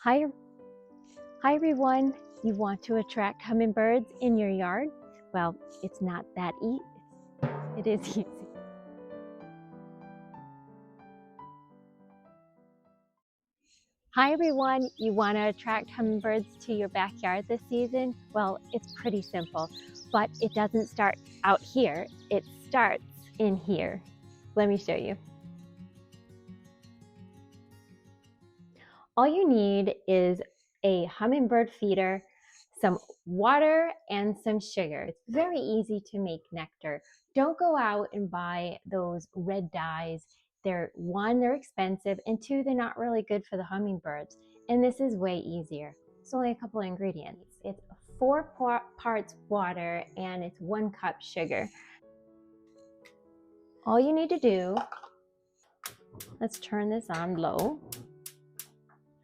Hi, hi everyone. You want to attract hummingbirds in your yard? Well, it's not that easy. It is easy. Hi everyone. You want to attract hummingbirds to your backyard this season? Well, it's pretty simple, but it doesn't start out here. It starts in here. Let me show you. All you need is a hummingbird feeder, some water, and some sugar. It's very easy to make nectar. Don't go out and buy those red dyes. They're expensive, and two, they're not really good for the hummingbirds. And this is way easier. It's only a couple of ingredients. It's 4 parts water and it's 1 cup sugar. All you need to do, let's turn this on low.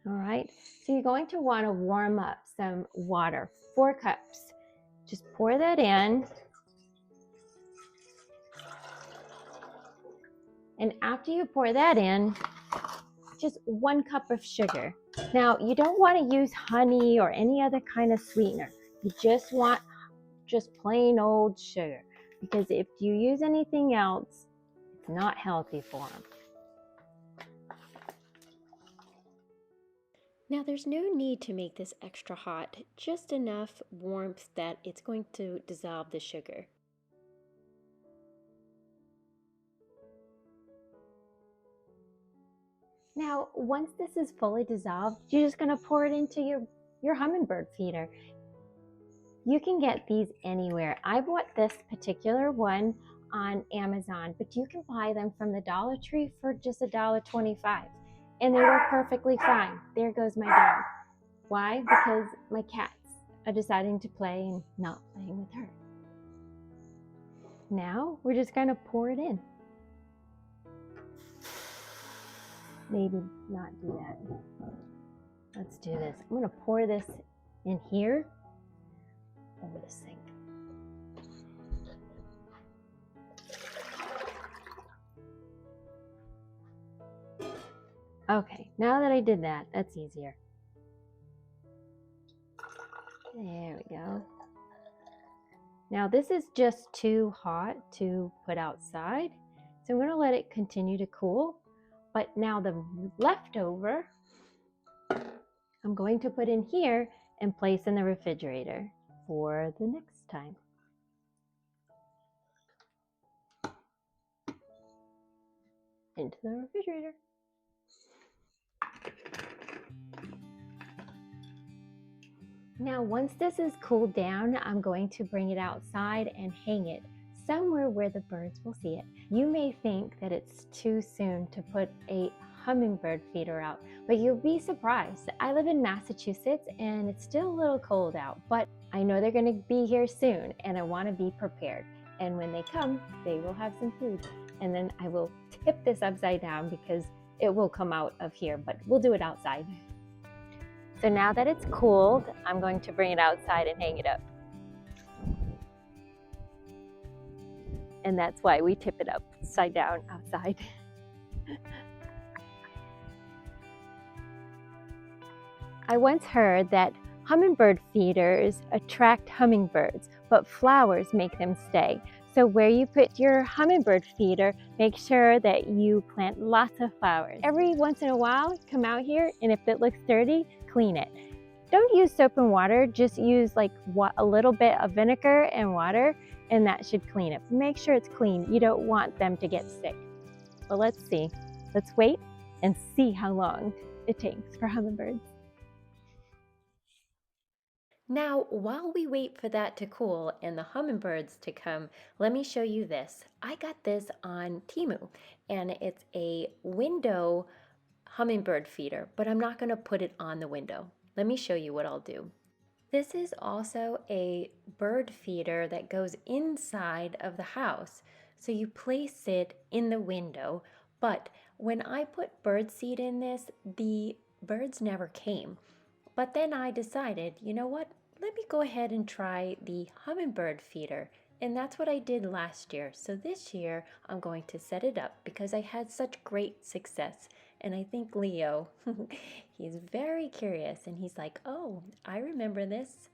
All right, so you're going to want to warm up some water, 4 cups. Just pour that in. And after you pour that in, just 1 cup of sugar. Now, you don't want to use honey or any other kind of sweetener. You just want just plain old sugar, because if you use anything else, it's not healthy for them. Now there's no need to make this extra hot, just enough warmth that it's going to dissolve the sugar. Now, once this is fully dissolved, you're just going to pour it into your hummingbird feeder. You can get these anywhere. I bought this particular one on Amazon, but you can buy them from the Dollar Tree for just $1.25, and they work perfectly fine. There goes my dog. Why? Because my cats are deciding to play and not playing with her. Now we're just going to pour it in. Maybe not do that. Let's do this. I'm going to pour this in here over the sink. Okay, now that I did that, that's easier. There we go. Now this is just too hot to put outside, so I'm going to let it continue to cool. But now the leftover, I'm going to put in here and place in the refrigerator for the next time. Into the refrigerator. Now, once this is cooled down, I'm going to bring it outside and hang it somewhere where the birds will see it. You may think that it's too soon to put a hummingbird feeder out, but you'll be surprised. I live in Massachusetts and it's still a little cold out, but I know they're going to be here soon and I want to be prepared. And when they come, they will have some food. And then I will tip this upside down because it will come out of here, but we'll do it outside. So now that it's cooled, I'm going to bring it outside and hang it up. And that's why we tip it upside down outside. I once heard that hummingbird feeders attract hummingbirds, but flowers make them stay. So where you put your hummingbird feeder, make sure that you plant lots of flowers. Every once in a while, come out here, and if it looks dirty, clean it. Don't use soap and water, just use like a little bit of vinegar and water, and that should clean it. Make sure it's clean. You don't want them to get sick. But let's see. Let's wait and see how long it takes for hummingbirds. Now, while we wait for that to cool and the hummingbirds to come, let me show you this. I got this on Temu, and it's a window hummingbird feeder, but I'm not going to put it on the window. Let me show you what I'll do. This is also a bird feeder that goes inside of the house. So you place it in the window, but when I put bird seed in this, the birds never came. But then I decided, you know what? Let me go ahead and try the hummingbird feeder. And that's what I did last year. So this year I'm going to set it up because I had such great success. And I think Leo, he's very curious and he's like, oh, I remember this.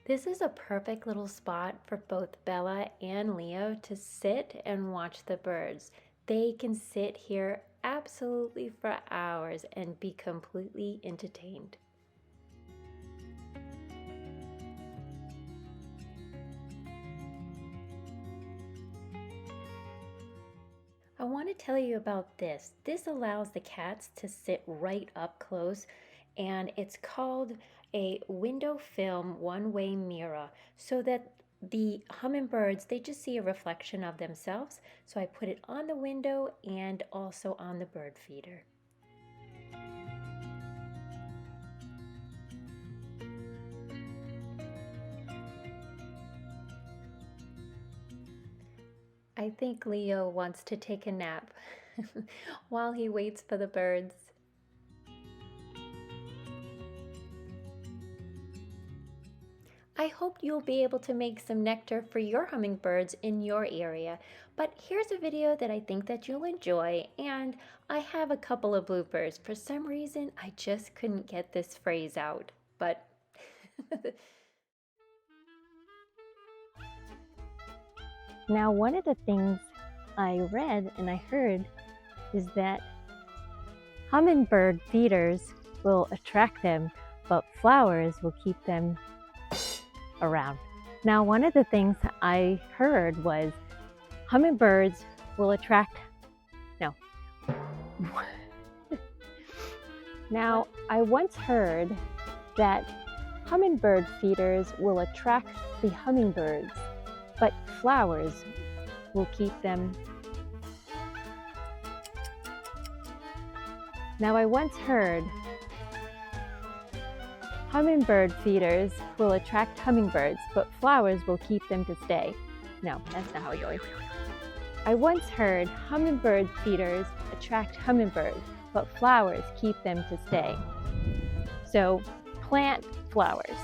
This is a perfect little spot for both Bella and Leo to sit and watch the birds. They can sit here absolutely for hours and be completely entertained. I want to tell you about this. This allows the cats to sit right up close, and it's called a window film one-way mirror, so that the hummingbirds, they just see a reflection of themselves. So I put it on the window and also on the bird feeder. I think Leo wants to take a nap while he waits for the birds. I hope you'll be able to make some nectar for your hummingbirds in your area. But here's a video that I think that you'll enjoy, and I have a couple of bloopers. For some reason, I just couldn't get this phrase out, but Now, one of the things I read and I heard is that hummingbird feeders will attract them, but flowers will keep them around. Now, one of the things I heard was hummingbirds will attract, no. Now, I once heard that hummingbird feeders will attract the hummingbirds, but flowers will keep them. Now, I once heard hummingbird feeders will attract hummingbirds, but flowers will keep them to stay. No, that's not how it goes. I once heard hummingbird feeders attract hummingbirds, but flowers keep them to stay. So plant flowers.